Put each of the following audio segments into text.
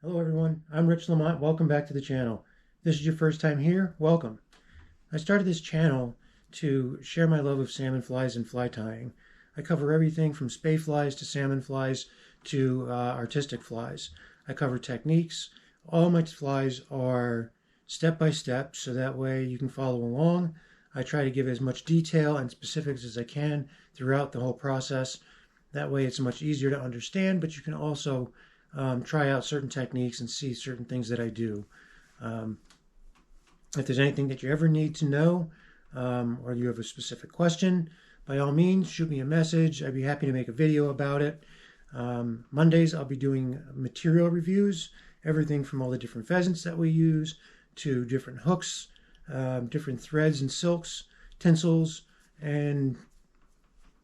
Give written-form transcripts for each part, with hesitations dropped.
Hello everyone, I'm Rich Lamont. Welcome back to the channel. If this is your first time here, welcome. I started this channel to share my love of salmon flies and fly tying. I cover everything from spay flies to salmon flies to artistic flies. I cover techniques. All my flies are step by step, so that way you can follow along. I try to give as much detail and specifics as I can throughout the whole process. That way it's much easier to understand, but you can also try out certain techniques and see certain things that I do. If there's anything that you ever need to know, or you have a specific question, by all means, shoot me a message. I'd be happy to make a video about it. Mondays, I'll be doing material reviews, everything from all the different pheasants that we use to different hooks, different threads and silks, tinsels, and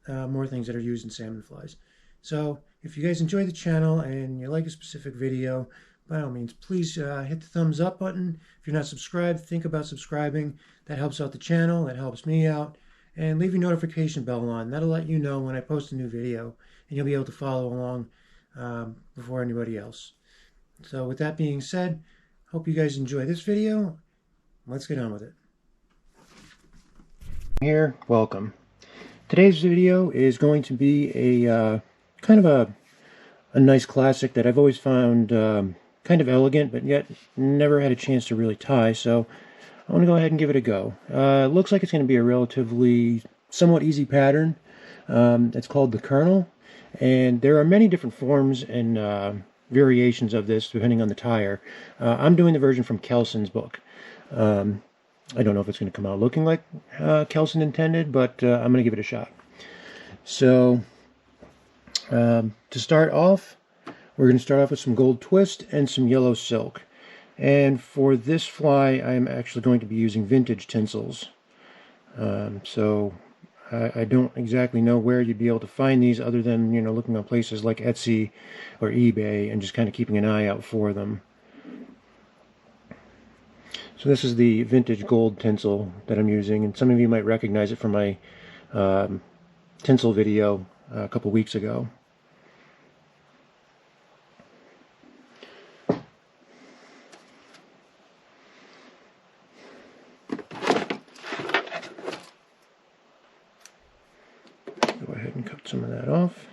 more things that are used in salmon flies. So if you guys enjoy the channel and you like a specific video, by all means, please hit the thumbs up button. If you're not subscribed, think about subscribing. That helps out the channel, that helps me out. And leave your notification bell on. That'll let you know when I post a new video, and you'll be able to follow along before anybody else. So with that being said, hope you guys enjoy this video. Let's get on with it. Here, welcome. Today's video is going to be a kind of a nice classic that I've always found kind of elegant, but yet never had a chance to really tie, so I want to go ahead and give it a go. It looks like it's going to be a relatively somewhat easy pattern. It's called the Colonel, and there are many different forms and variations of this depending on the tire. I'm doing the version from Kelson's book. I don't know if it's going to come out looking like Kelson intended, but I'm going to give it a shot. So to start off, we're going to start off with some gold twist and some yellow silk. And for this fly, I'm actually going to be using vintage tinsels. So I don't exactly know where you'd be able to find these other than, you know, looking on places like Etsy or eBay and just kind of keeping an eye out for them. So this is the vintage gold tinsel that I'm using, and some of you might recognize it from my tinsel video a couple weeks ago. Go ahead and cut some of that off.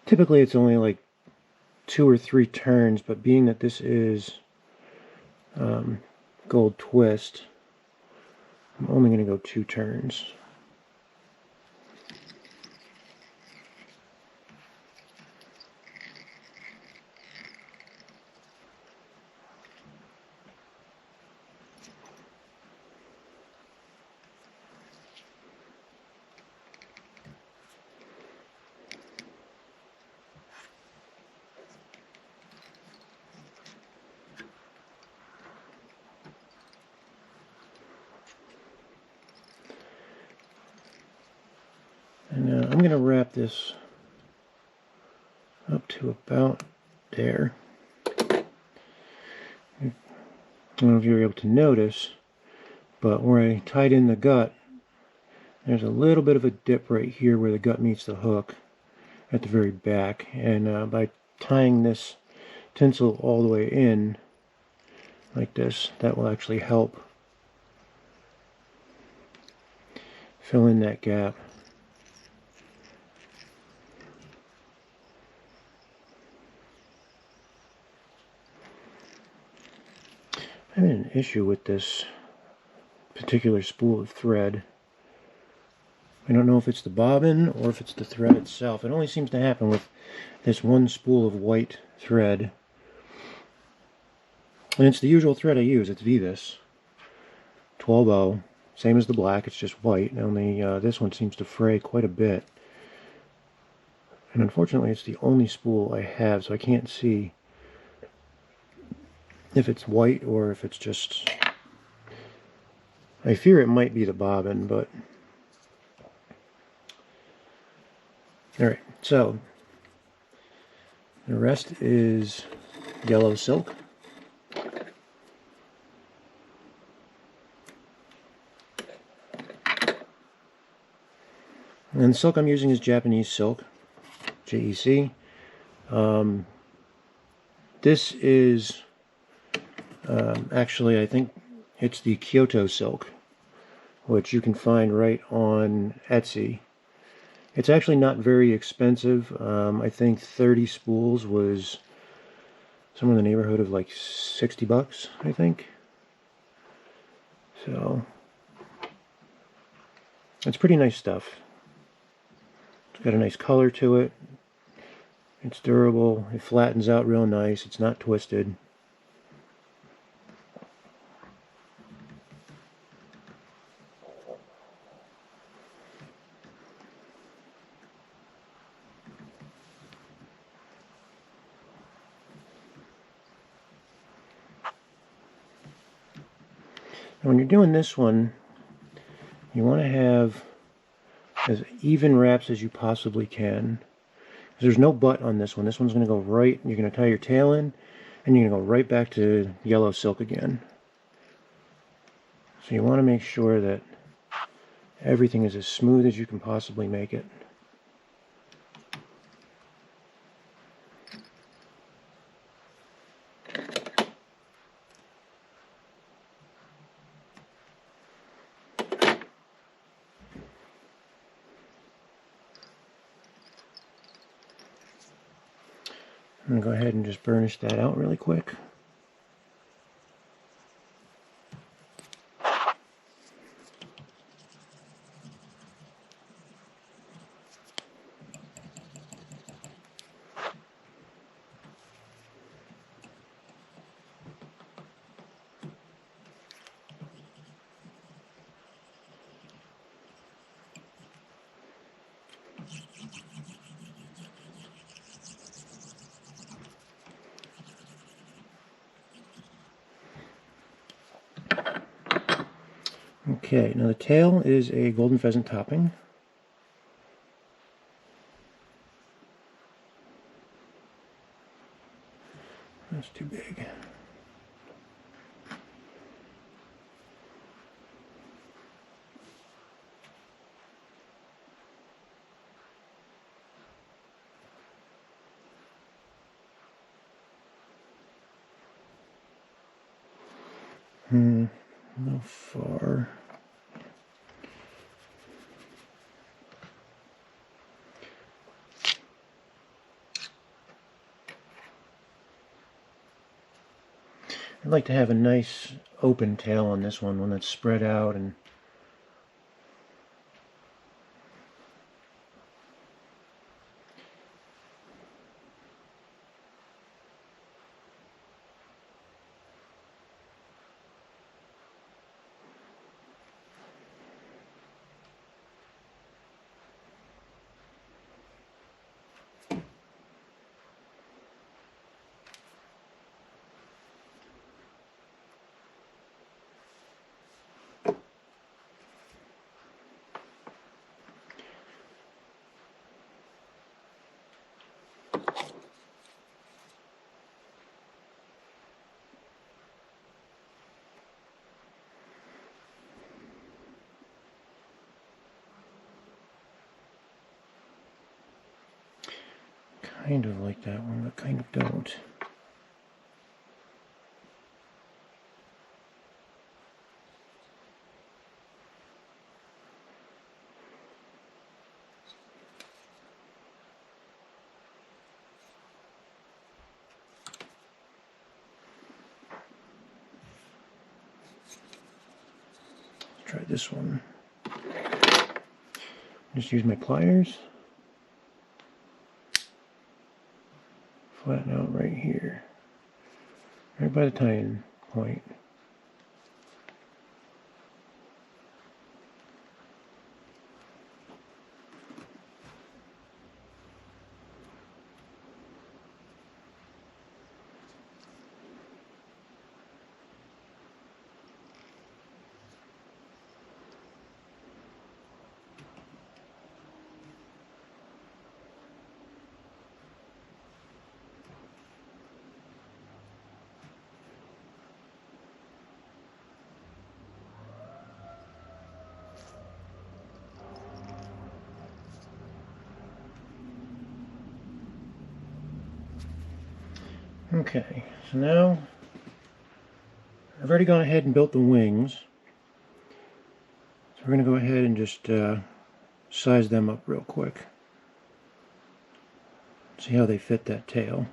Typically it's only like 2 or 3 turns, but being that this is gold twist, I'm only going to go 2 turns. And I'm going to wrap this up to about there. I don't know if you were able to notice, but where I tied in the gut, there's a little bit of a dip right here where the gut meets the hook at the very back. And by tying this tinsel all the way in like this, that will actually help fill in that gap. I'm having an issue with this particular spool of thread. I don't know if it's the bobbin or if it's the thread itself. It only seems to happen with this one spool of white thread. And it's the usual thread I use. It's Vivis 12-0, same as the black, it's just white. Only this one seems to fray quite a bit. And unfortunately, it's the only spool I have, so I can't see if it's white or if it's just... I fear it might be the bobbin, but... Alright, so the rest is yellow silk. And the silk I'm using is Japanese silk, JEC. This is actually, I think it's the Kyoto silk, which you can find right on Etsy. It's actually not very expensive. I think 30 spools was somewhere in the neighborhood of like 60 bucks, I think. So, it's pretty nice stuff. It's got a nice color to it. It's durable. It flattens out real nice. It's not twisted. And when you're doing this one, you want to have as even wraps as you possibly can. There's no butt on this one. This one's going to go right, you're going to tie your tail in, and you're going to go right back to yellow silk again. So you want to make sure that everything is as smooth as you can possibly make it. I'm going to go ahead and just burnish that out really quick. Okay, now the tail is a golden pheasant topping. That's too big. No far. I'd like to have a nice open tail on this one that's spread out and kind of like that one, but kind of don't. Let's try this one. Just use my pliers. Flatten out right here, right by the tying point. Okay, so now I've already gone ahead and built the wings. So we're going to go ahead and just size them up real quick. See how they fit that tail.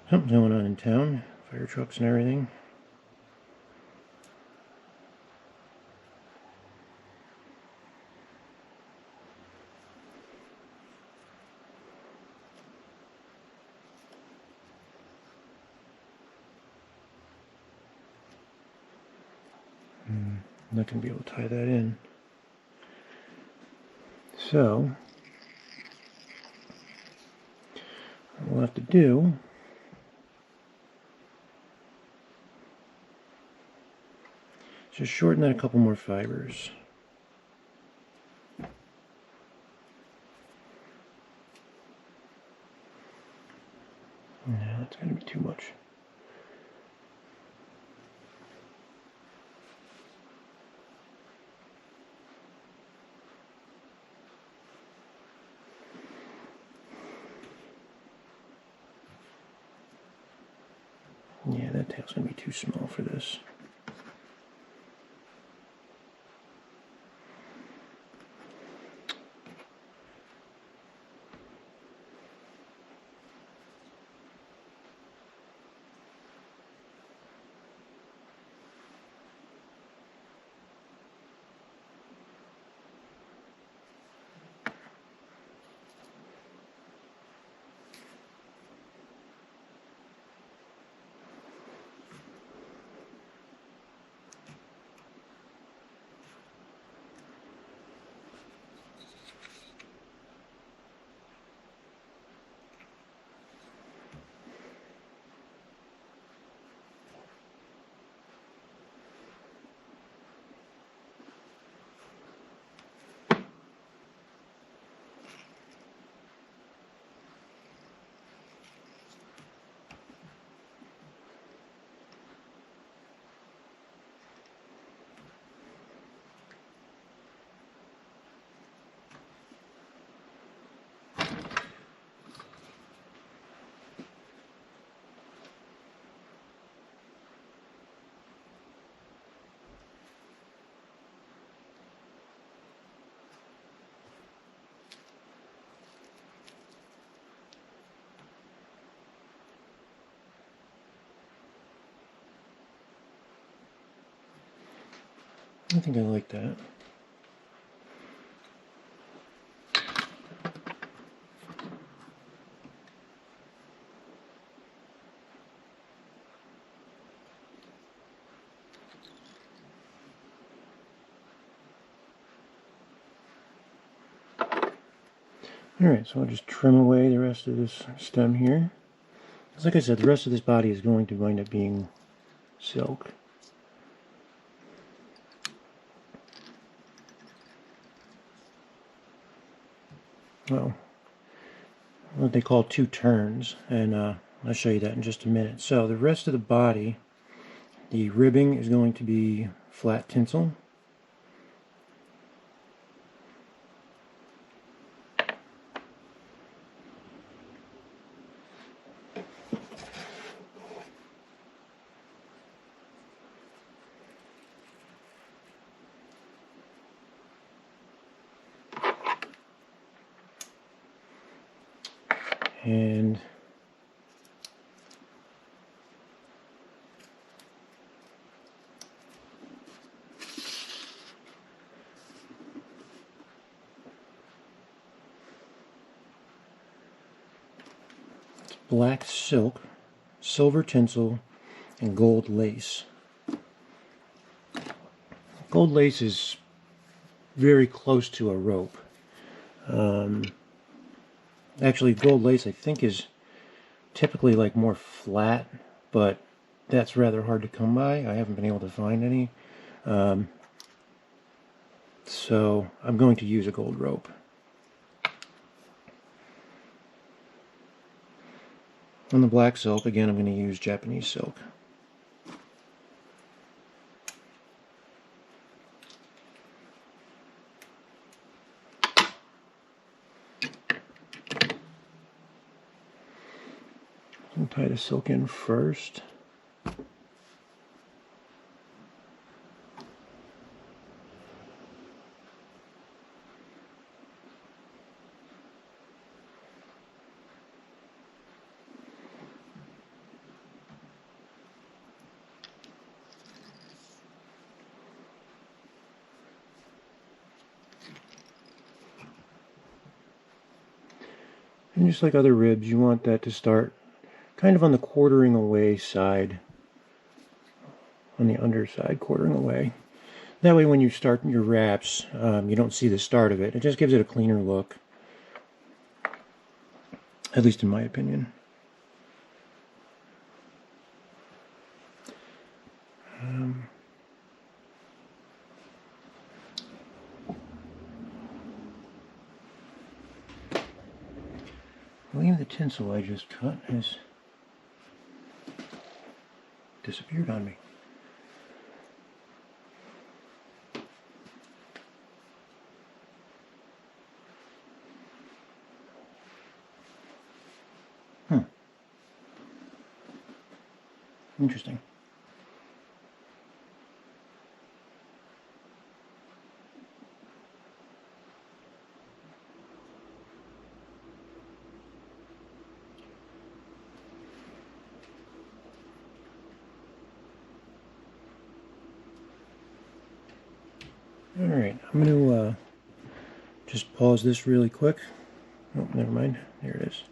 Something's going on in town. Fire trucks and everything. I'm not going to be able to tie that in. So, what we'll have to do is just shorten that a couple more fibers. No, that's going to be too much. Yeah, that tail's going to be too small for this. I think I like that. Alright, so I'll just trim away the rest of this stem here. Because like I said, the rest of this body is going to wind up being silk. Well, what they call two turns, and I'll show you that in just a minute. So the rest of the body, the ribbing is going to be flat tinsel. And it's black silk, silver tinsel, and gold lace. Gold lace is very close to a rope. Actually, gold lace I think is typically like more flat, but that's rather hard to come by. I haven't been able to find any. So I'm going to use a gold rope. On the black silk, again, I'm going to use Japanese silk. tie the silk in first. And just like other ribs, you want that to start kind of on the quartering away side, on the underside, quartering away. That way when you start your wraps, you don't see the start of it. It just gives it a cleaner look, at least in my opinion. I believe the tinsel I just cut has disappeared on me. Interesting. Alright, I'm going to just pause this really quick. Oh, never mind. There it is.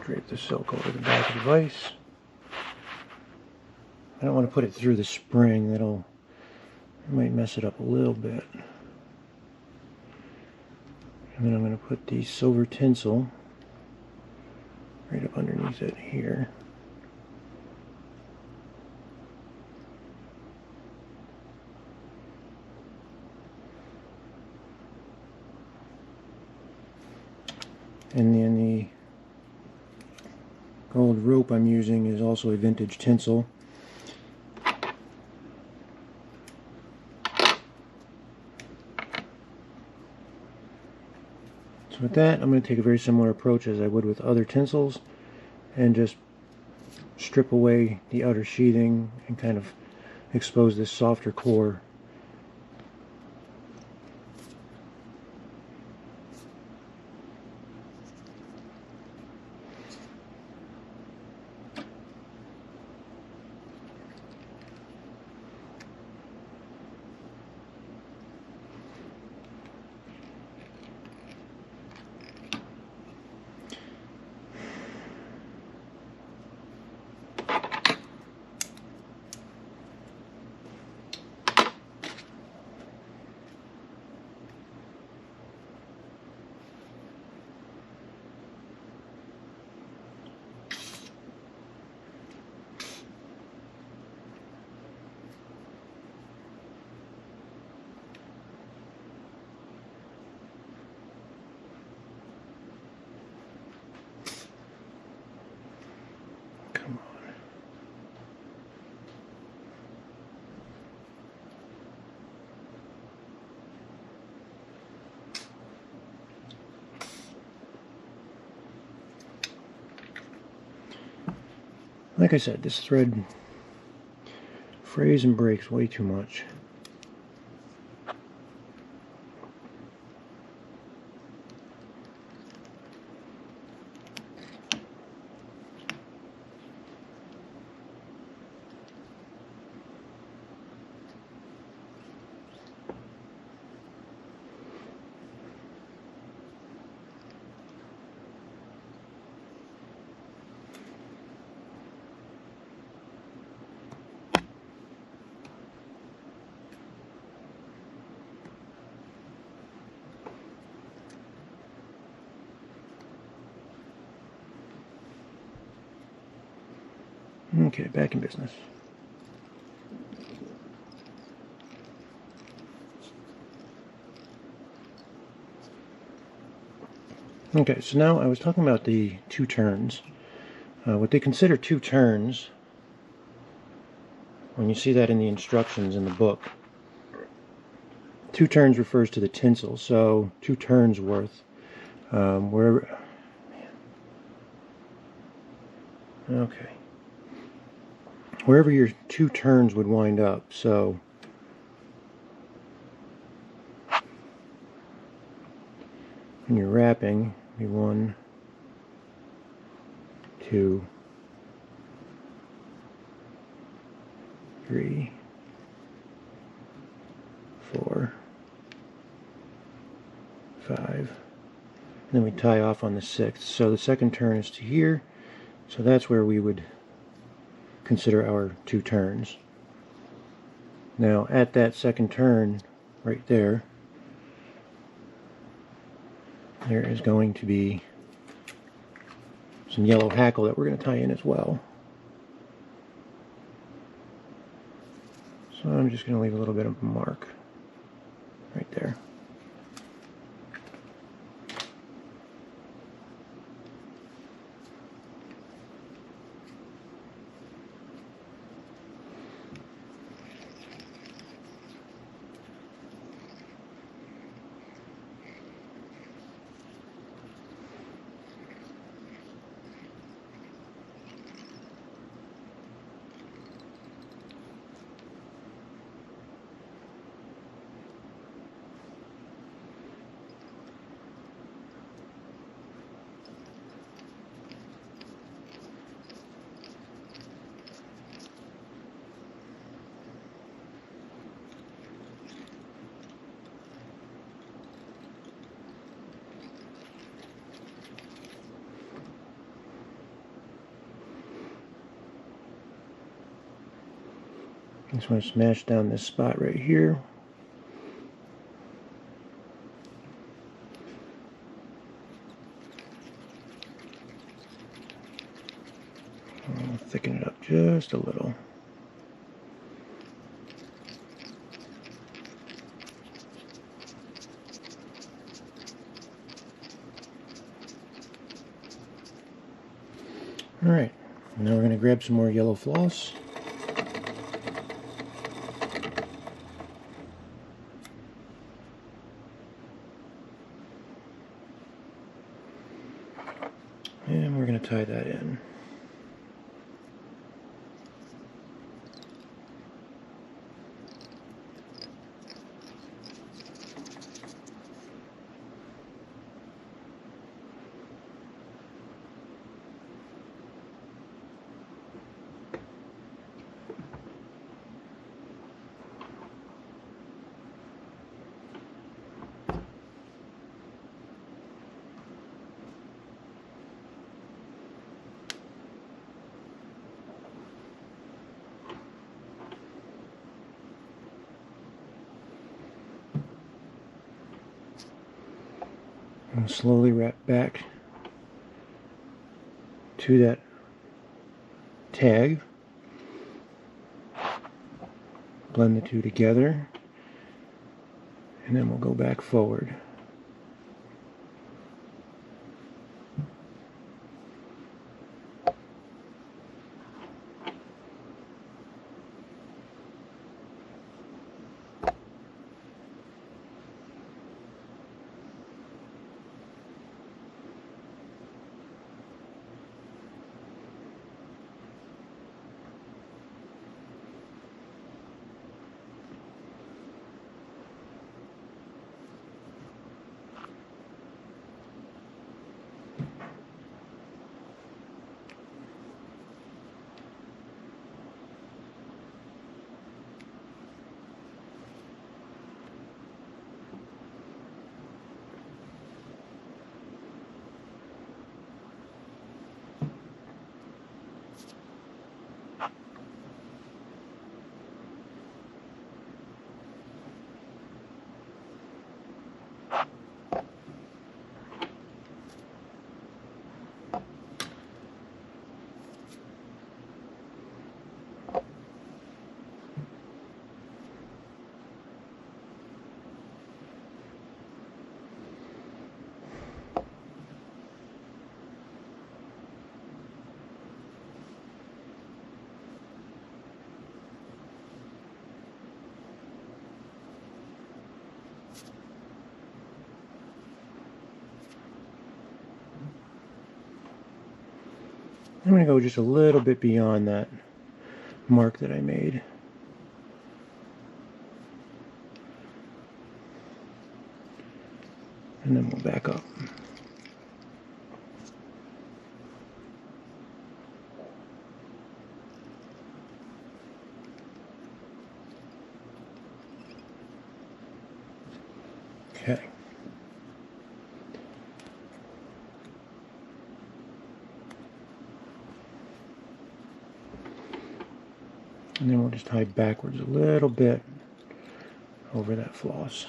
Drape the silk over the back of the vise. I don't want to put it through the spring. That might mess it up a little bit. And then I'm going to put the silver tinsel right up underneath it here. And then the gold rope I'm using is also a vintage tinsel. So with that, I'm going to take a very similar approach as I would with other tinsels and just strip away the outer sheathing and kind of expose this softer core. Like I said, this thread frays and breaks way too much. Okay, back in business. Okay, so now I was talking about the 2 turns. What they consider 2 turns, when you see that in the instructions in the book, 2 turns refers to the tinsel, so 2 turns worth. Wherever. Okay. Wherever your 2 turns would wind up, so when you're wrapping, be 1, 2, 3, 4, 5, and then we tie off on the 6th. So the second turn is to here, so that's where we would consider our 2 turns. Now at that second turn, right there, there is going to be some yellow hackle that we're going to tie in as well. So I'm just going to leave a little bit of a mark right there. Just want to smash down this spot right here. I'll thicken it up just a little. Alright, now we're going to grab some more yellow floss. And we're going to tie that in. And slowly wrap back to that tag. Blend the 2 together, and then we'll go back forward. I'm going to go just a little bit beyond that mark that I made. And then we'll back up. Okay. And then we'll just tie backwards a little bit over that floss.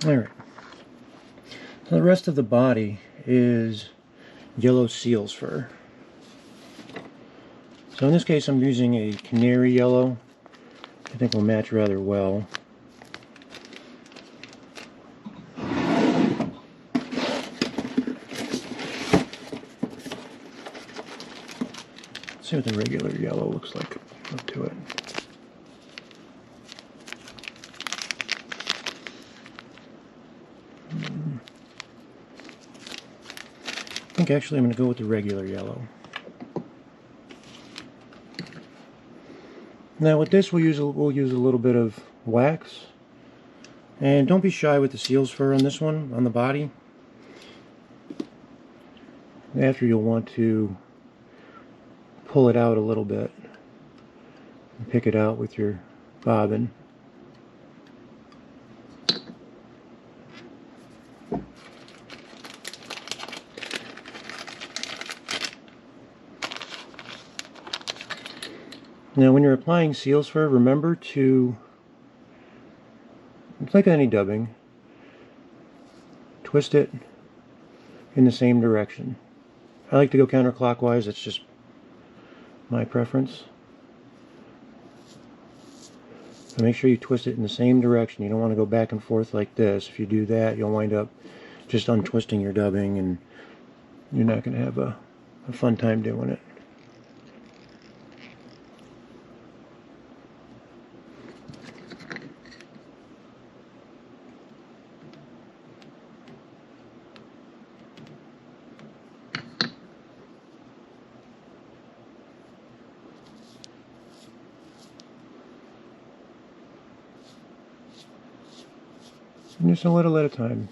Alright, so the rest of the body is yellow seal's fur. So in this case I'm using a canary yellow. I think will match rather well. Let's see what the regular yellow looks like up to it. I think actually I'm going to go with the regular yellow. Now with this we'll use a little bit of wax, and don't be shy with the seal's fur on this one, on the body. After you'll want to pull it out a little bit and pick it out with your bobbin. Now when you're applying seal's fur, remember to, it's like any dubbing, twist it in the same direction. I like to go counterclockwise, that's just my preference. So make sure you twist it in the same direction. You don't want to go back and forth like this. If you do that, you'll wind up just untwisting your dubbing and you're not going to have a fun time doing it. Just a little at a time.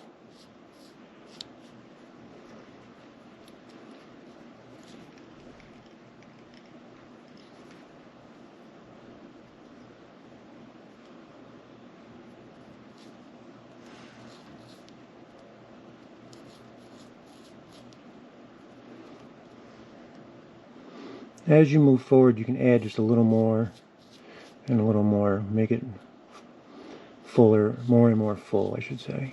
As you move forward, you can add just a little more and a little more, make it fuller, more and more full, I should say.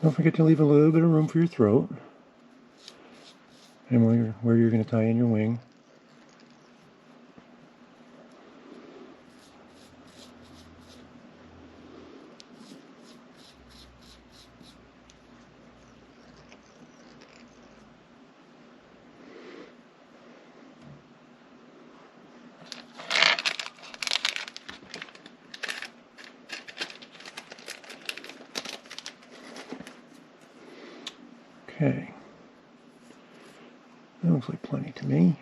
Don't forget to leave a little bit of room for your throat and where you're going to tie in your wing. Okay, that looks like plenty to me.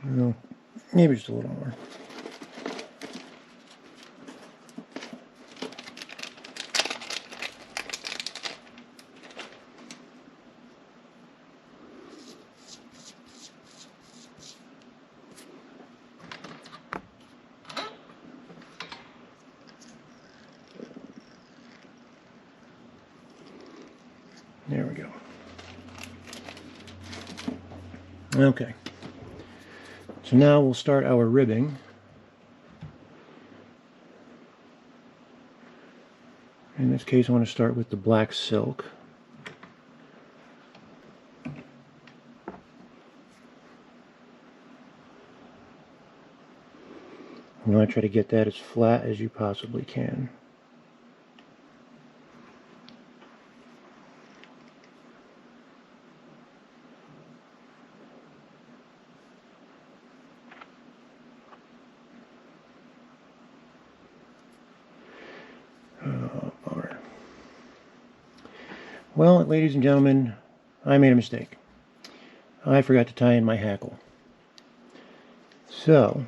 No, maybe just a little more. There we go. Okay. So now we'll start our ribbing. In this case, I want to start with the black silk. You want to try to get that as flat as you possibly can. Bummer. Well, ladies and gentlemen, I made a mistake. I forgot to tie in my hackle. So,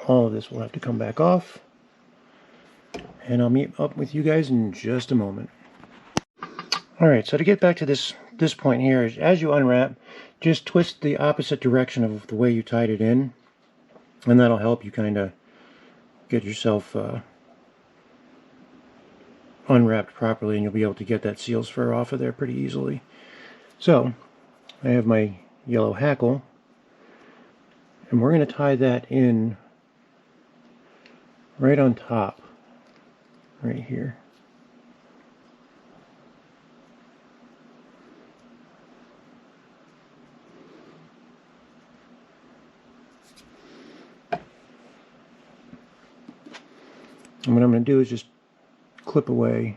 all of this will have to come back off, and I'll meet up with you guys in just a moment. Alright, so to get back to this point here, as you unwrap, just twist the opposite direction of the way you tied it in, and that'll help you kind of get yourself unwrapped properly, and you'll be able to get that seal's fur off of there pretty easily. So, I have my yellow hackle, and we're going to tie that in right on top, right here. And what I'm going to do is just clip away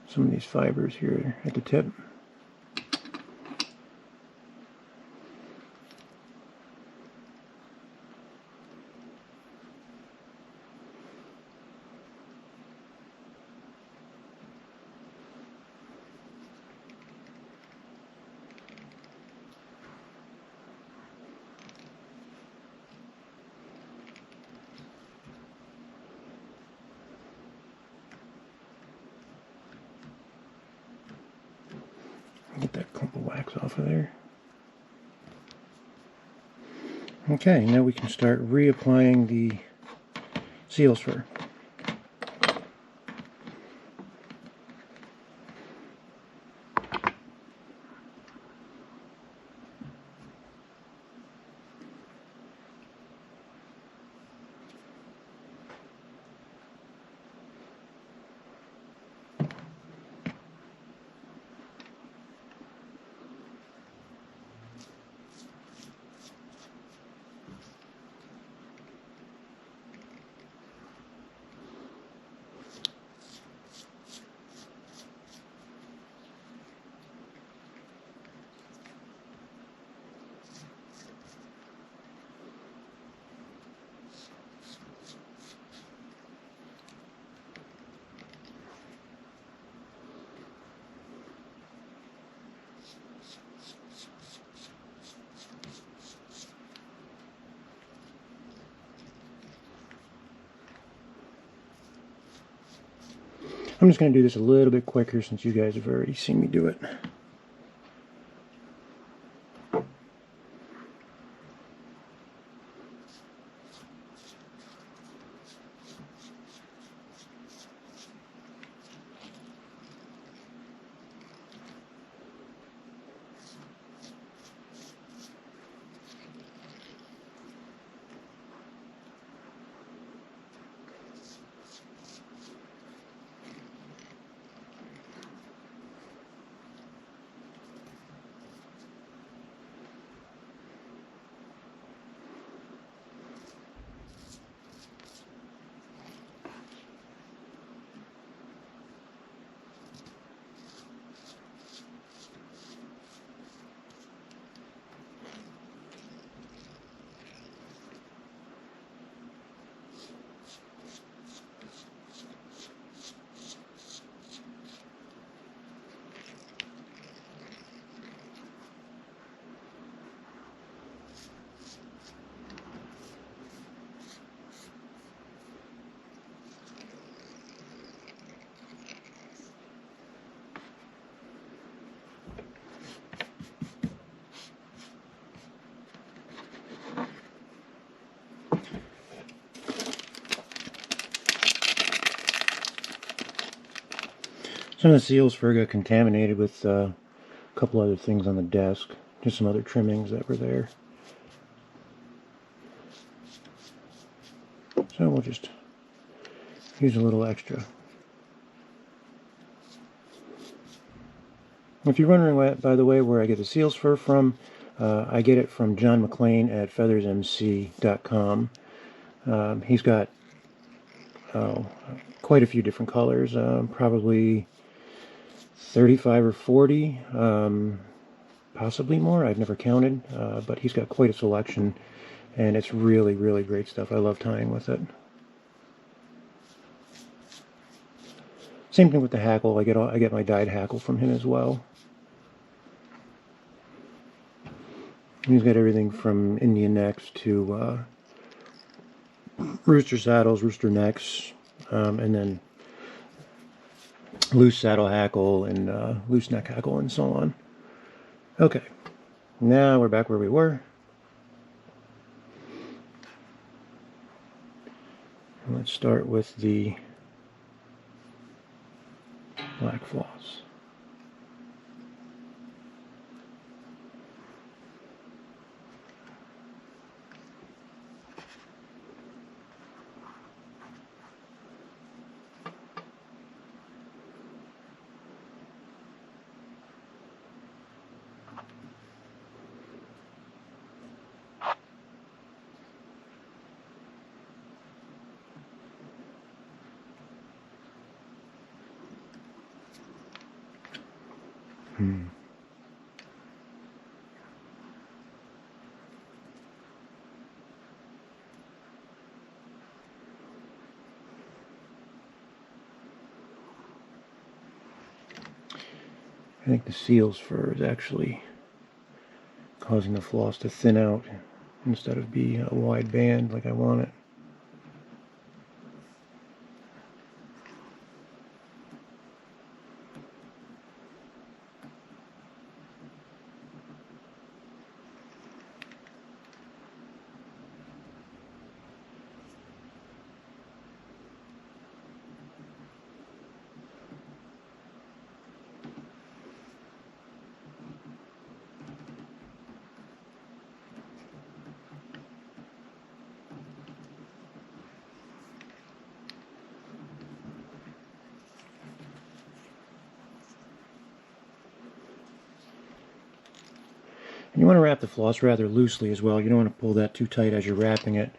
some of these fibers here at the tip. Get that clump of wax off of there. Okay, now we can start reapplying the seal's fur. I'm just going to do this a little bit quicker since you guys have already seen me do it. Some of the seal's fur got contaminated with a couple other things on the desk. Just some other trimmings that were there. So we'll just use a little extra. If you're wondering, by the way, where I get the seal's fur from, I get it from John McClain at feathersmc.com. He's got quite a few different colors, probably 35 or 40, possibly more. I've never counted, but he's got quite a selection, and it's really, really great stuff. I love tying with it. Same thing with the hackle. I get my dyed hackle from him as well. He's got everything from Indian necks to rooster saddles, rooster necks, and then loose saddle hackle and loose neck hackle and so on. Okay, now we're back where we were. Let's start with the black floss. I think the seal's fur is actually causing the floss to thin out instead of be a wide band like I want it. You want to wrap the floss rather loosely as well. You don't want to pull that too tight as you're wrapping it.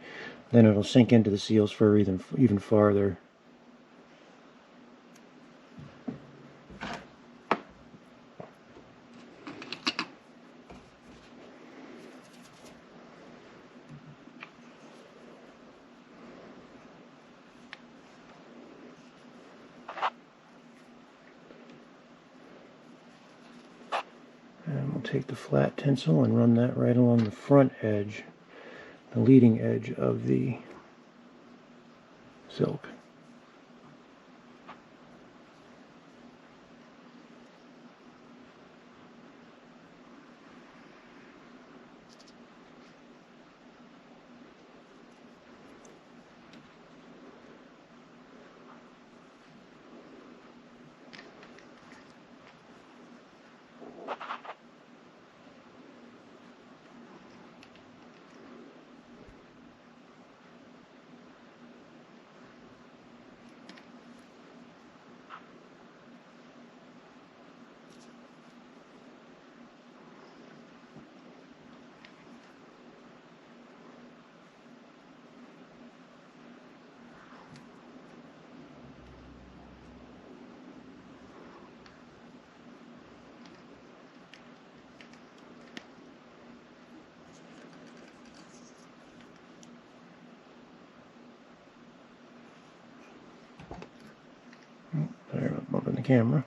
Then it'll sink into the seal's fur even farther. And we'll take the flat tinsel and run that right along the front edge, the leading edge of the silk. Sorry about bumping the camera.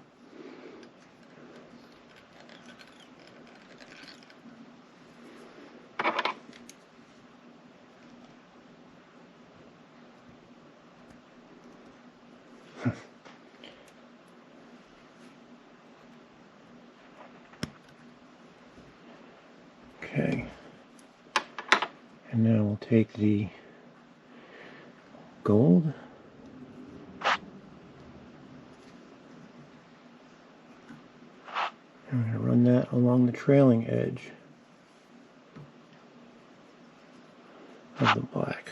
Okay. And now we'll take the gold. I'm going to run that along the trailing edge of the black.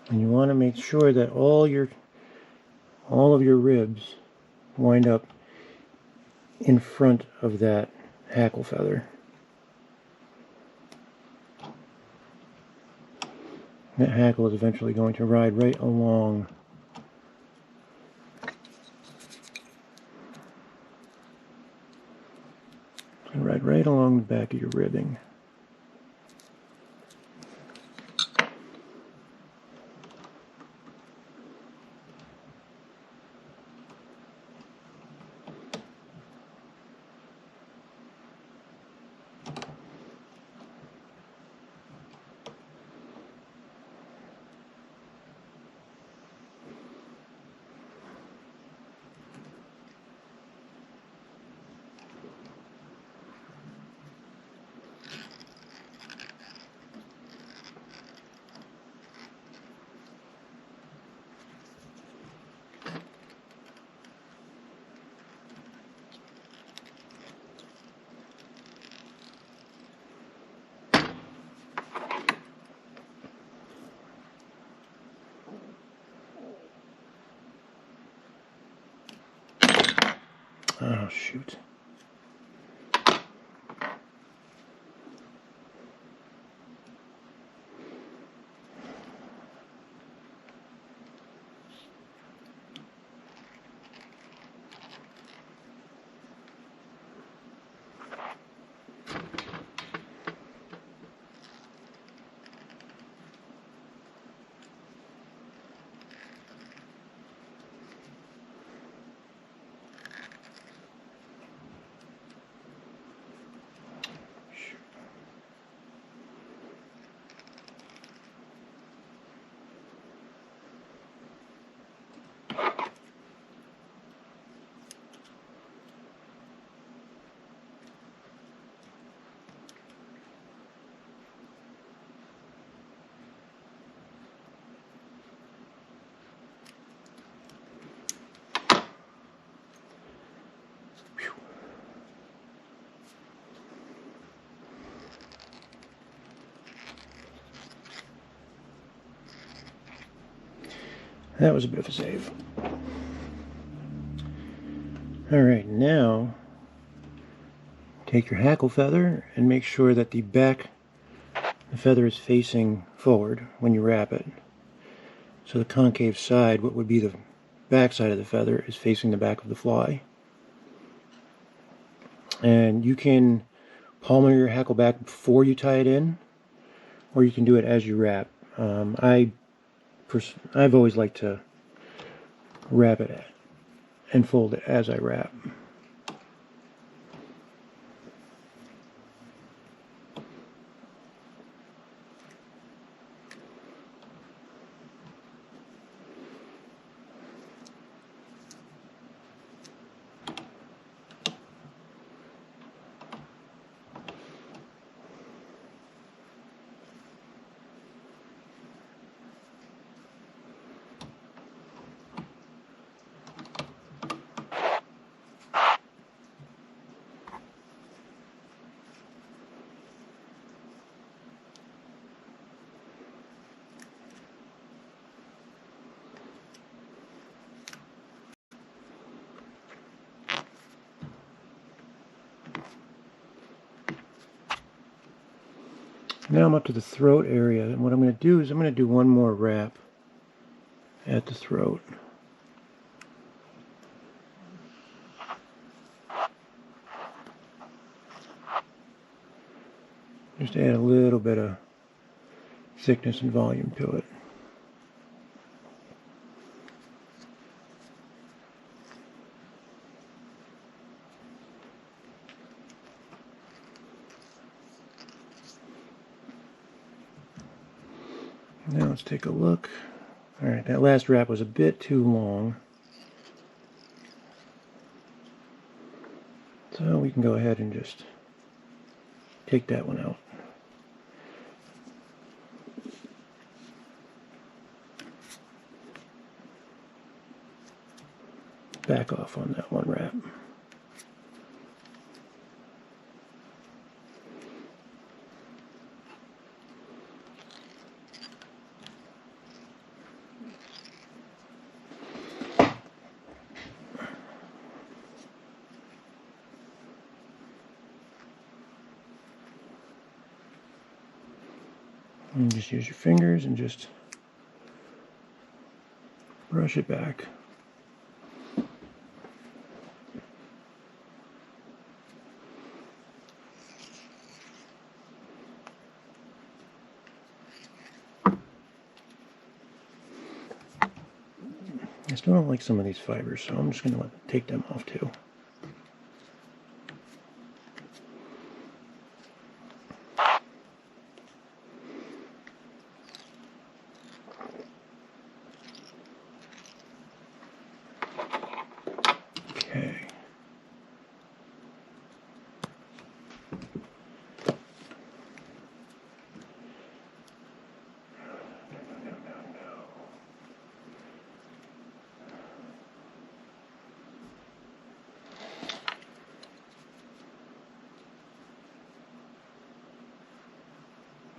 And you want to make sure that all of your ribs wind up in front of that hackle feather. That hackle is eventually going to ride right along the back of your ribbing. Oh, shoot. That was a bit of a save. Alright, now take your hackle feather and make sure that the feather is facing forward when you wrap it. So the concave side, what would be the back side of the feather, is facing the back of the fly. And you can palm your hackle back before you tie it in, or you can do it as you wrap. I've always liked to wrap it and fold it as I wrap. Now I'm up to the throat area, and what I'm going to do is I'm going to do one more wrap at the throat. Just add a little bit of thickness and volume to it. Now let's take a look. Alright, that last wrap was a bit too long. So we can go ahead and just take that one out. Back off on that one wrap. And just use your fingers and just brush it back. I still don't like some of these fibers, so I'm just going to take them off too. Okay.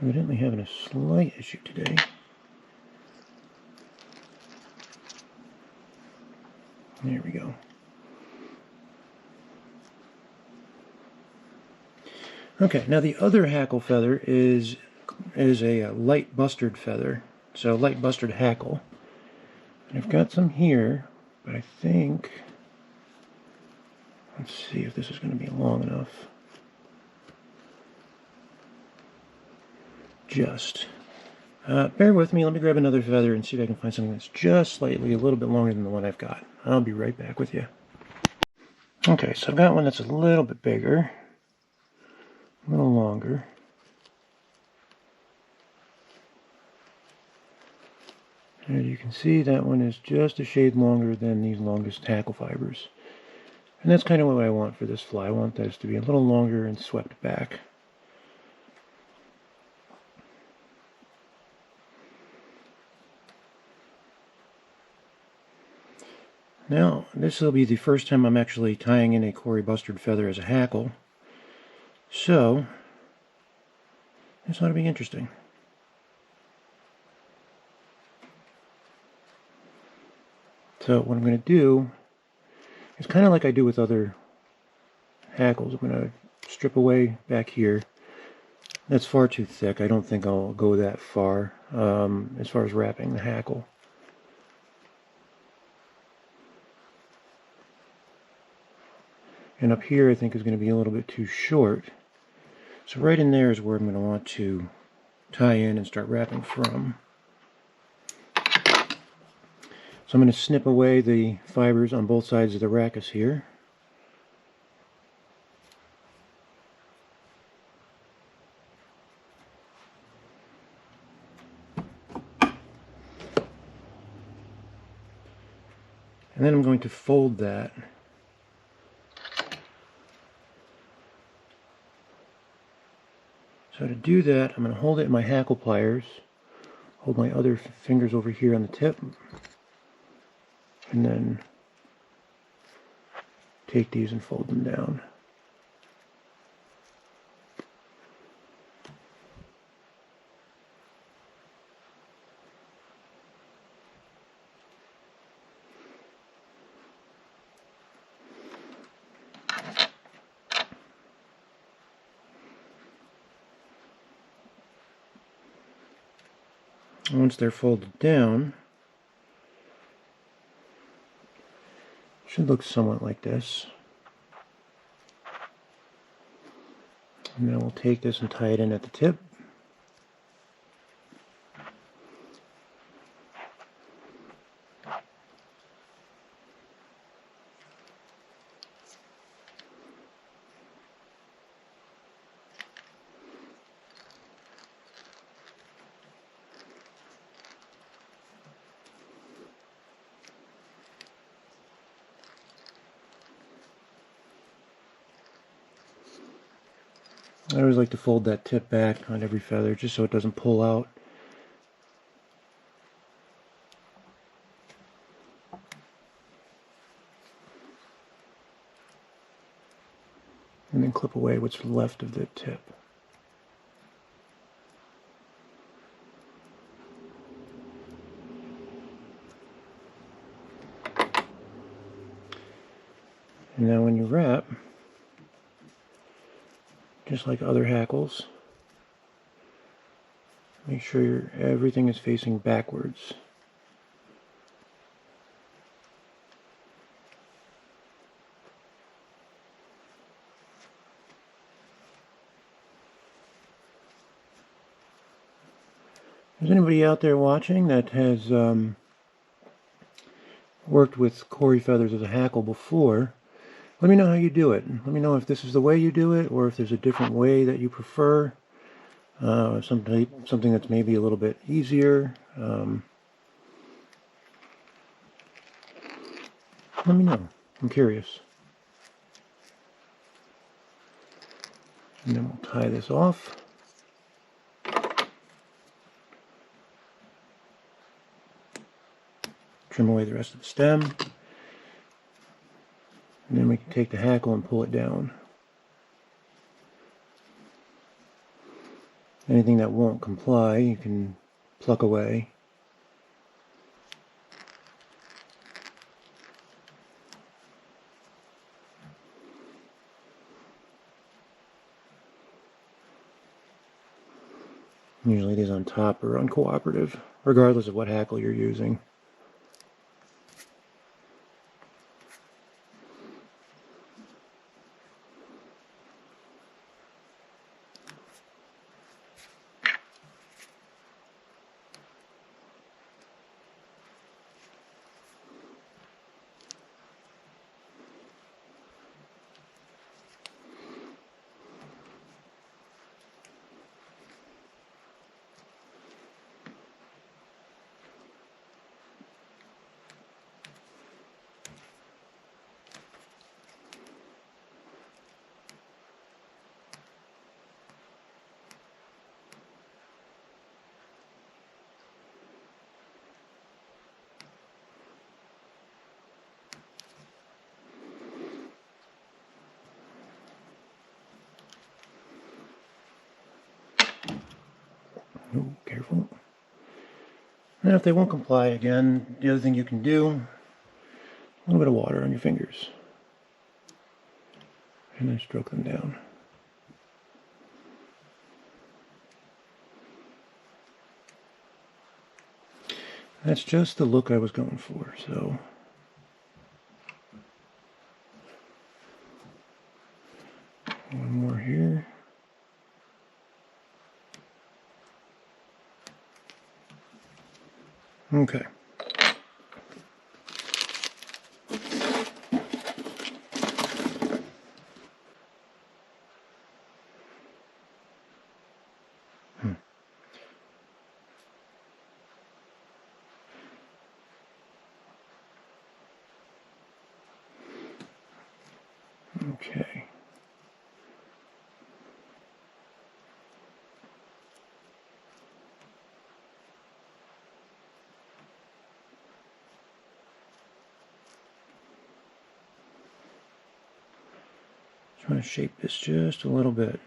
Evidently having a slight issue today. There we go. Okay, now the other hackle feather is a light bustard feather, so light bustard hackle. I've got some here, but I think, let's see if this is going to be long enough. Just. Bear with me, let me grab another feather and see if I can find something that's just slightly a little bit longer than the one I've got. I'll be right back with you. Okay, so I've got one that's a little bit bigger, a little longer. As you can see, that one is just a shade longer than these longest hackle fibers. And that's kind of what I want for this fly. I want this to be a little longer and swept back. Now, this will be the first time I'm actually tying in a Cory Bustard feather as a hackle. So, this ought to be interesting. So what I'm going to do is kind of like I do with other hackles. I'm going to strip away back here. That's far too thick. I don't think I'll go that far as far as wrapping the hackle. And up here I think is going to be a little bit too short. So right in there is where I'm going to want to tie in and start wrapping from. So I'm going to snip away the fibers on both sides of the rachis here. And then I'm going to fold that. So to do that, I'm going to hold it in my hackle pliers, hold my other fingers over here on the tip, and then take these and fold them down. Once they're folded down, it should look somewhat like this. And then we'll take this and tie it in at the tip. I always like to fold that tip back on every feather just so it doesn't pull out. And then clip away what's left of the tip. And now when you wrap, just like other hackles, make sure everything is facing backwards. If there's anybody out there watching that has worked with Cory feathers as a hackle before, let me know how you do it. Let me know if this is the way you do it, or if there's a different way that you prefer. Something that's maybe a little bit easier. Let me know. I'm curious. And then we'll tie this off. Trim away the rest of the stem. And then we can take the hackle and pull it down. Anything that won't comply, you can pluck away. Usually it is on top or uncooperative, regardless of what hackle you're using. Oh, careful. Now if they won't comply again, the other thing you can do, a little bit of water on your fingers. And then stroke them down. That's just the look I was going for, so. One more here. Okay. Okay. Trying to shape this just a little bit.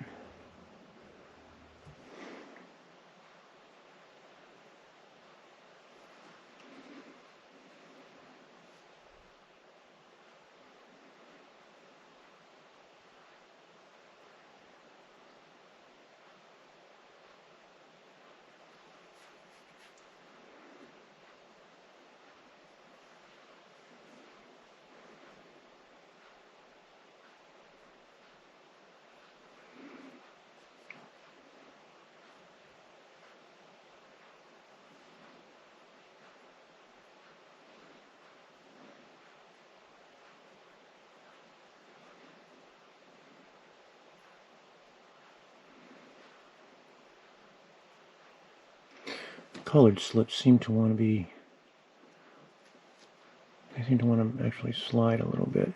Colored slips seem to want to be, they seem to want to actually slide a little bit.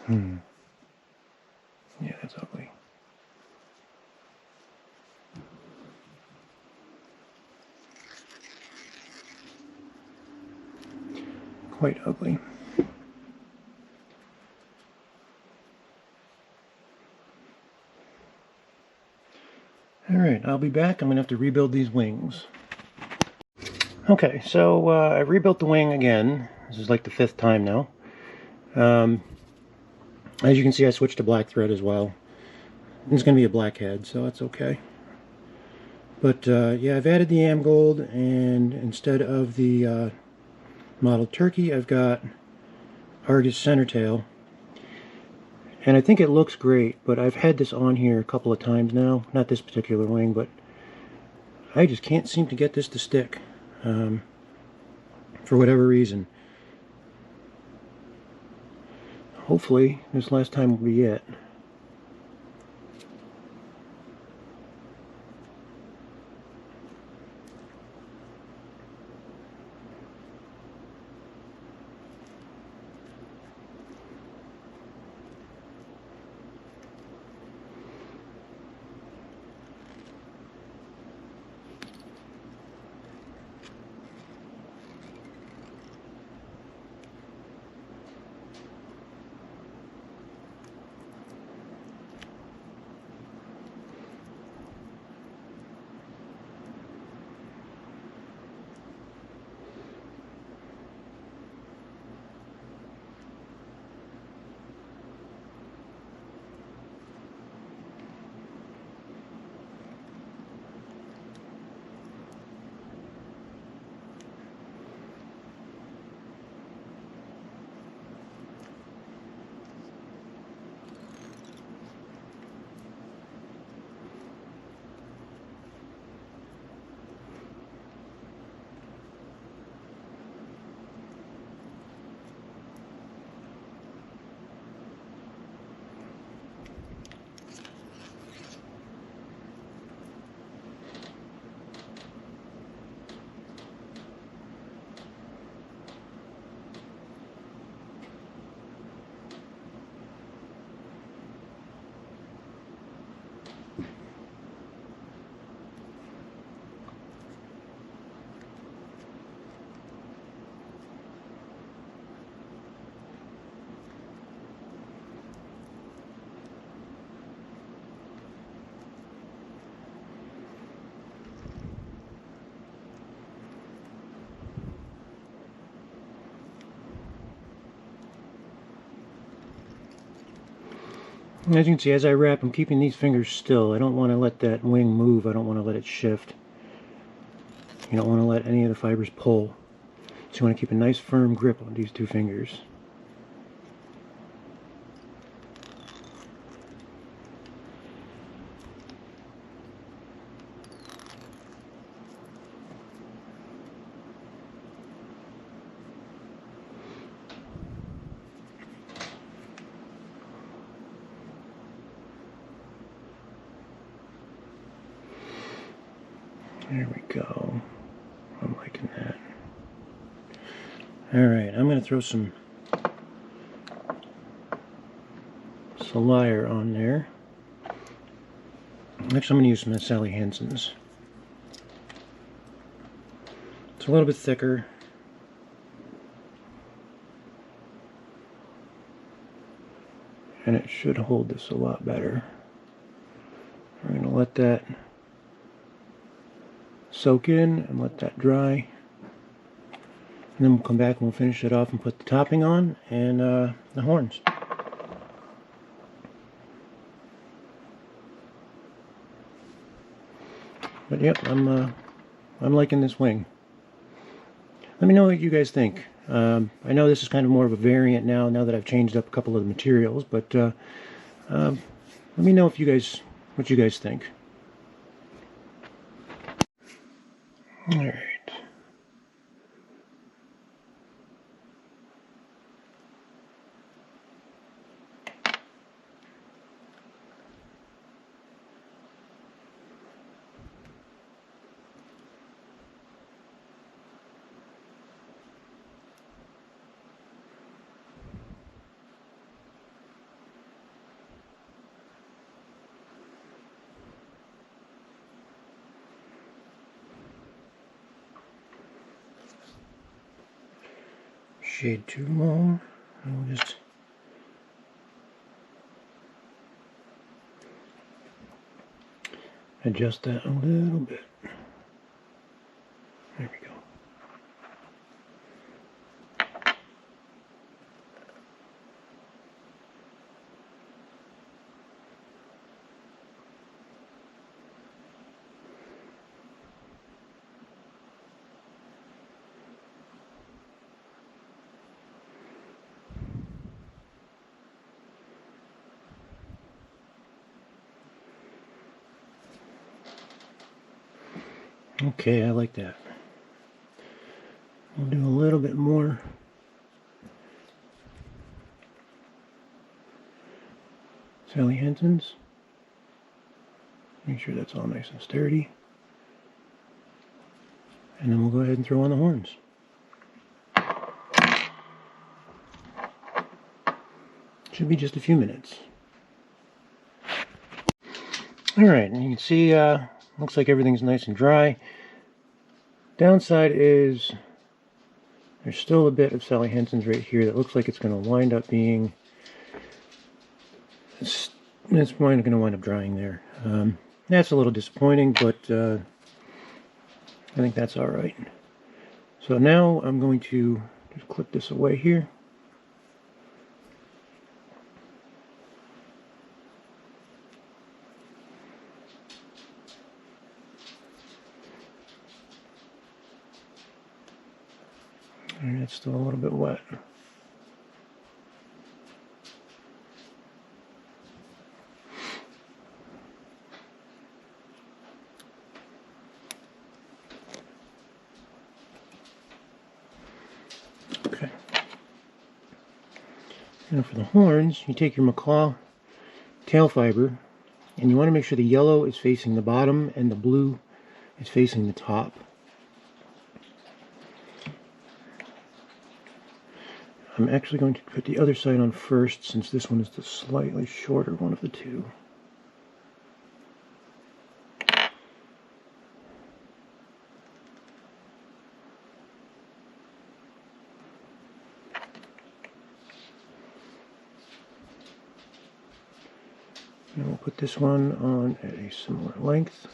Yeah, that's ugly. Quite ugly. Alright, I'll be back. I'm going to have to rebuild these wings. Okay, so I rebuilt the wing again. This is like the 5th time now. As you can see, I switched to black thread as well. It's going to be a black head, so that's okay. But yeah, I've added the AmGold, and instead of the model turkey, I've got Argus Centertail. And I think it looks great, but I've had this on here a couple of times now. Not this particular wing, but I just can't seem to get this to stick. For whatever reason. Hopefully, this last time will be it. As you can see, as I wrap, I'm keeping these fingers still. I don't want to let that wing move. I don't want to let it shift. You don't want to let any of the fibers pull. So you want to keep a nice firm grip on these 2 fingers. There we go. I'm liking that. Alright, I'm going to throw some Solier on there. Actually, I'm going to use some Sally Hansen's. It's a little bit thicker. And it should hold this a lot better. We're going to let that soak in and let that dry. And then we'll come back and we'll finish it off and put the topping on and the horns. But yep, I'm liking this wing. Let me know what you guys think. I know this is kind of more of a variant now that I've changed up a couple of the materials, but let me know if what you guys think. All right. shade too long. We'll just adjust that a little bit. There we go. Okay, I like that. We'll do a little bit more. Sally Henson's. Make sure that's all nice and sturdy. And then we'll go ahead and throw on the horns. Should be just a few minutes. Alright, and you can see looks like everything's nice and dry. Downside is there's still a bit of Sally Henson's right here that looks like it's going to wind up being, it's going to wind up drying there. That's a little disappointing, but I think that's alright. So now I'm going to just clip this away here. And it's still a little bit wet. Okay. Now for the horns, you take your macaw tail fiber, and you want to make sure the yellow is facing the bottom and the blue is facing the top. I'm actually going to put the other side on first, since this one is the slightly shorter one of the two. And we'll put this one on at a similar length.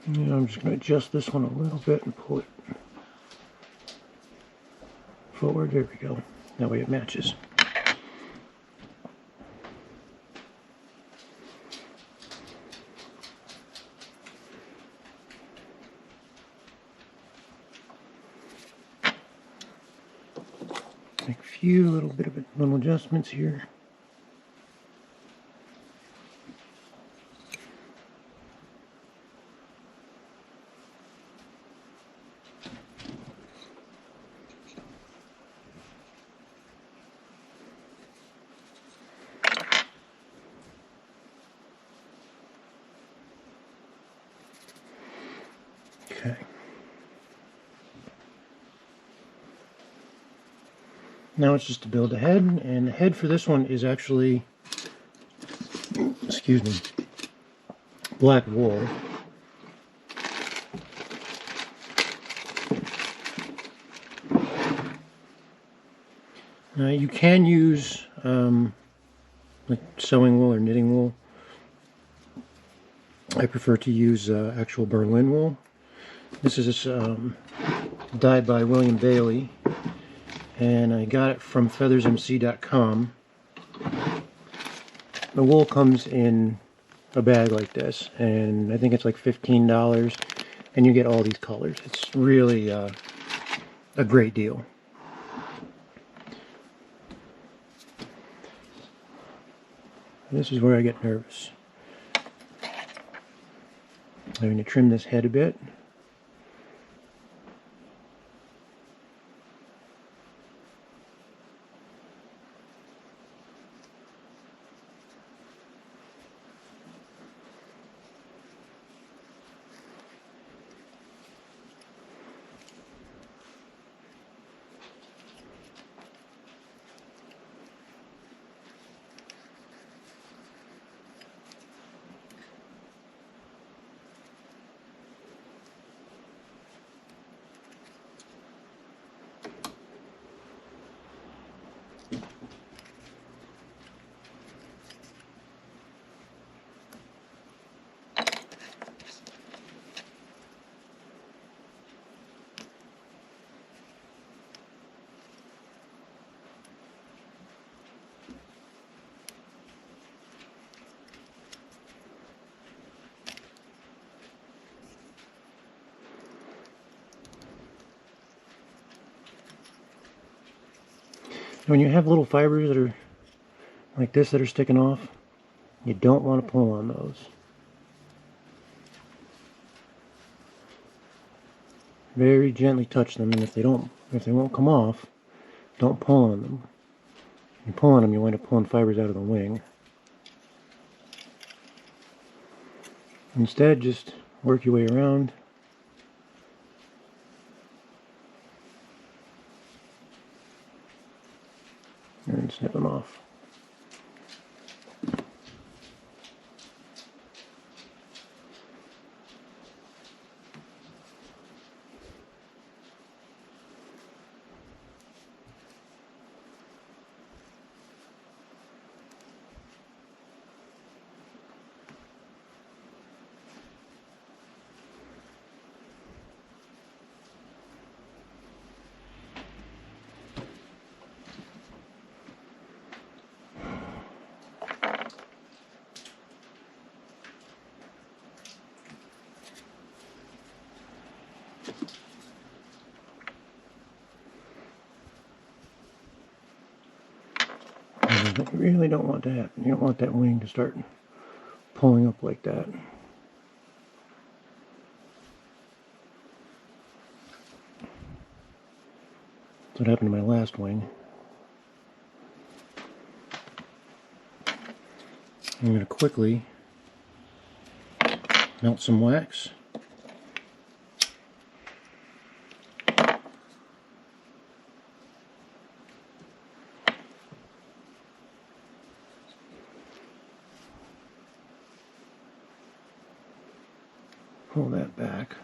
And I'm just going to adjust this one a little bit and pull it forward. There we go. That way it matches. Make a few little adjustments here. Okay. Now it's just to build the head, and the head for this one is actually, excuse me, black wool. You can use like sewing wool or knitting wool. I prefer to use actual Berlin wool. This is dyed by William Bailey, and I got it from feathersmc.com. The wool comes in a bag like this, and I think it's like $15, and you get all these colors. It's really a great deal. This is where I get nervous. I'm going to trim this head a bit. When you have little fibers that are like this that are sticking off, you don't want to pull on those. Very gently touch them, and if they won't come off, don't pull on them. If you pull on them, you wind up pulling fibers out of the wing. Instead, just work your way around. And snip them off. But you really don't want that. You don't want that wing to start pulling up like that. That's what happened to my last wing. I'm going to quickly melt some wax. Pull that back.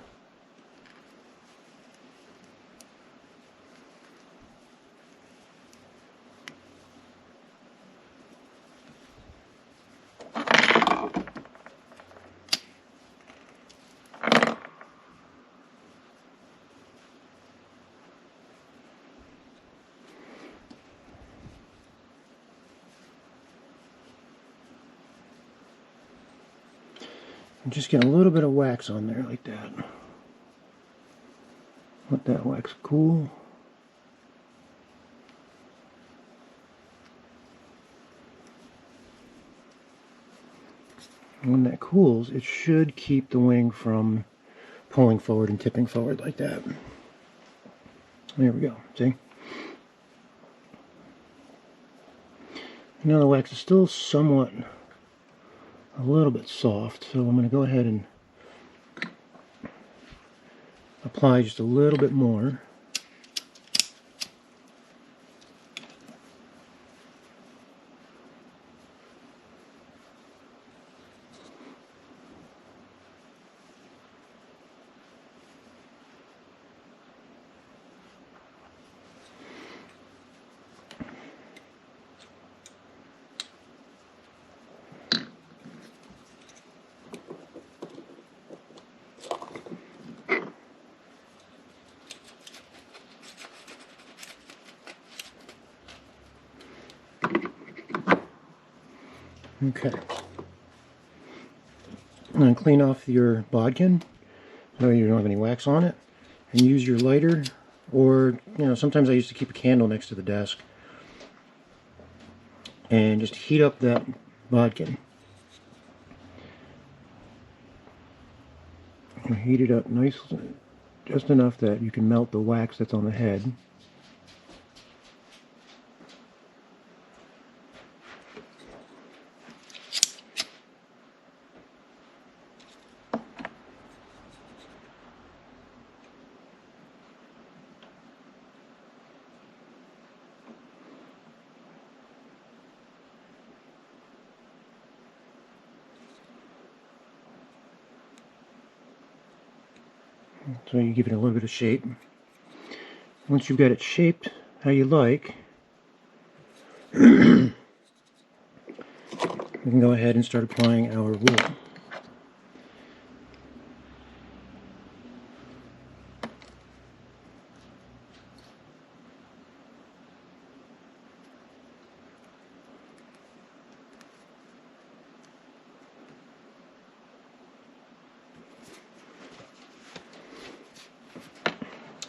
And just get a little bit of wax on there like that. Let that wax cool. And when that cools, it should keep the wing from pulling forward and tipping forward like that. There we go, see? Now the wax is still somewhat a little bit soft, so I'm going to go ahead and apply just a little bit more. Okay. I'm going to clean off your bodkin, so you don't have any wax on it, and use your lighter, or, you know, sometimes I used to keep a candle next to the desk, and just heat up that bodkin. Heat it up nice, just enough that you can melt the wax that's on the head. So you give it a little bit of shape. Once you've got it shaped how you like, we can go ahead and start applying our wool.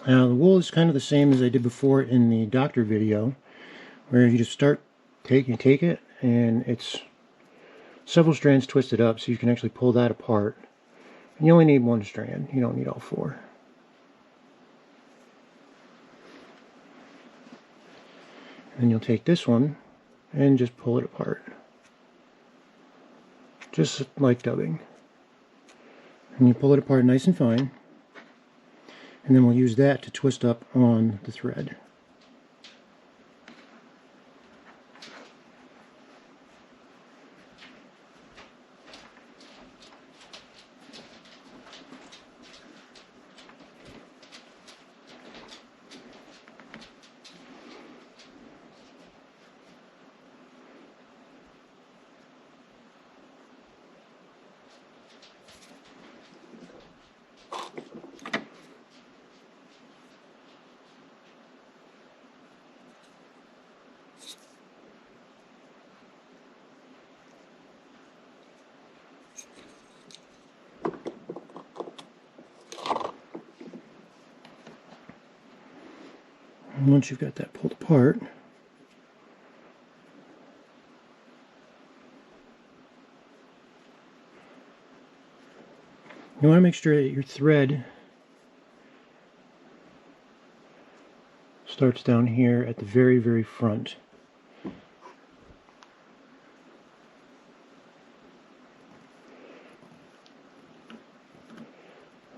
Now the wool is kind of the same as I did before in the doctor video, where you just take it, and it's several strands twisted up, so you can actually pull that apart. And you only need one strand, you don't need all four. And then you'll take this one and just pull it apart, just like dubbing. And you pull it apart nice and fine. And then we'll use that to twist up on the thread. And once you've got that pulled apart, you want to make sure that your thread starts down here at the very, very front.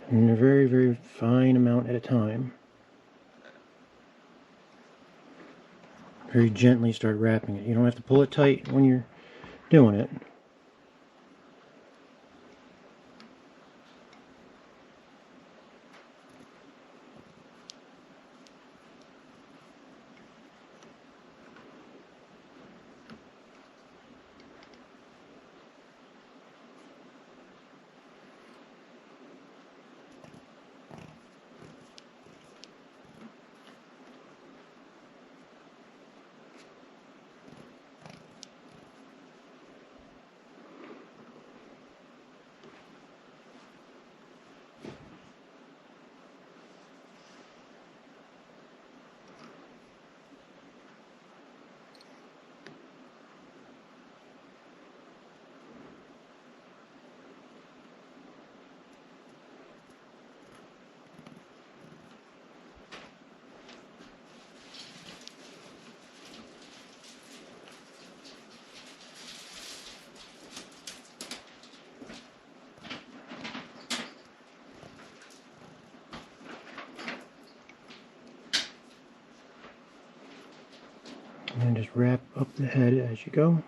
And a very, very fine amount at a time. Very gently start wrapping it. You don't have to pull it tight when you're doing it. And just wrap up the head as you go.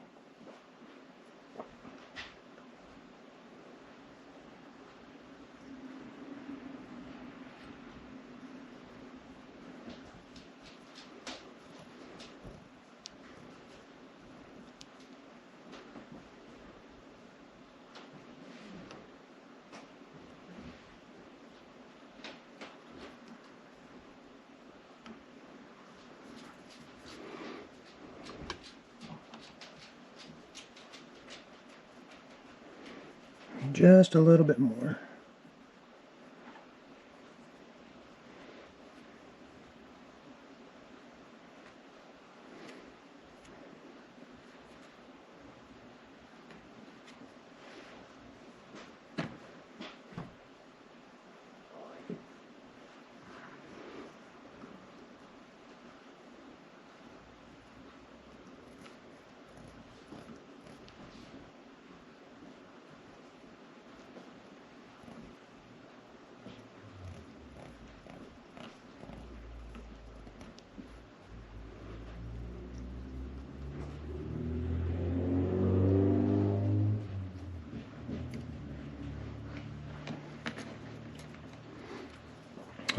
Just a little bit more.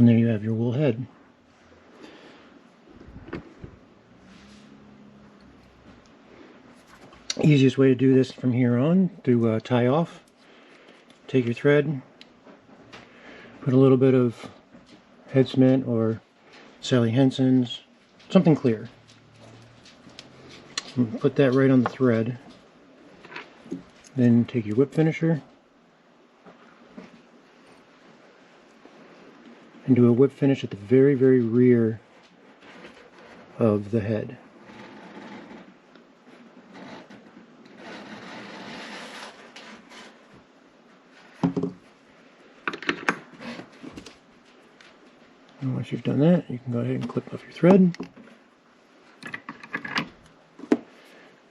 And there you have your wool head. Easiest way to do this from here on, to tie off. Take your thread, put a little bit of head cement or Sally Henson's, something clear. Put that right on the thread. Then take your whip finisher and do a whip finish at the very, very rear of the head. And once you've done that, you can go ahead and clip off your thread.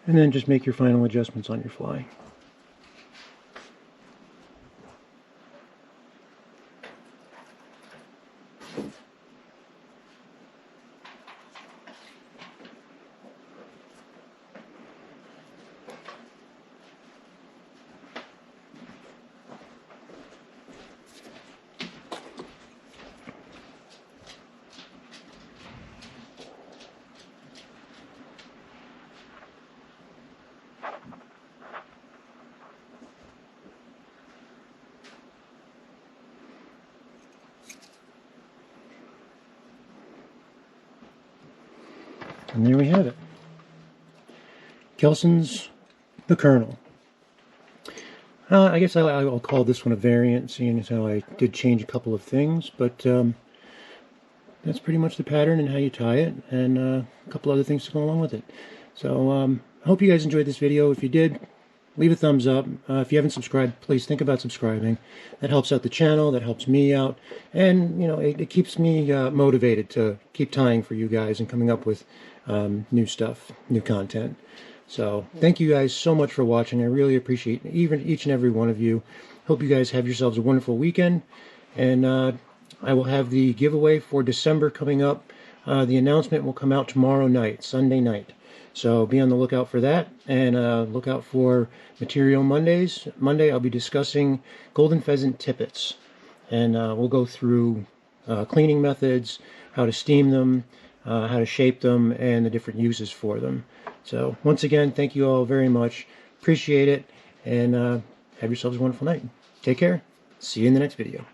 And then just make your final adjustments on your fly. And there we have it. Kelsons, the Colonel. I guess I'll call this one a variant, seeing as how I did change a couple of things, but that's pretty much the pattern and how you tie it, and a couple other things to go along with it. So I hope you guys enjoyed this video. If you did, leave a thumbs up. If you haven't subscribed, please think about subscribing. That helps out the channel, that helps me out, and you know, it keeps me motivated to keep tying for you guys and coming up with new stuff, new content. So thank you guys so much for watching. I really appreciate each and every one of you. Hope you guys have yourselves a wonderful weekend, and I will have the giveaway for December coming up. The announcement will come out tomorrow night, Sunday night. So be on the lookout for that, and look out for Material Mondays. Monday I'll be discussing golden pheasant tippets, and we'll go through cleaning methods, how to steam them, how to shape them, and the different uses for them. So once again, thank you all very much. Appreciate it, and have yourselves a wonderful night. Take care. See you in the next video.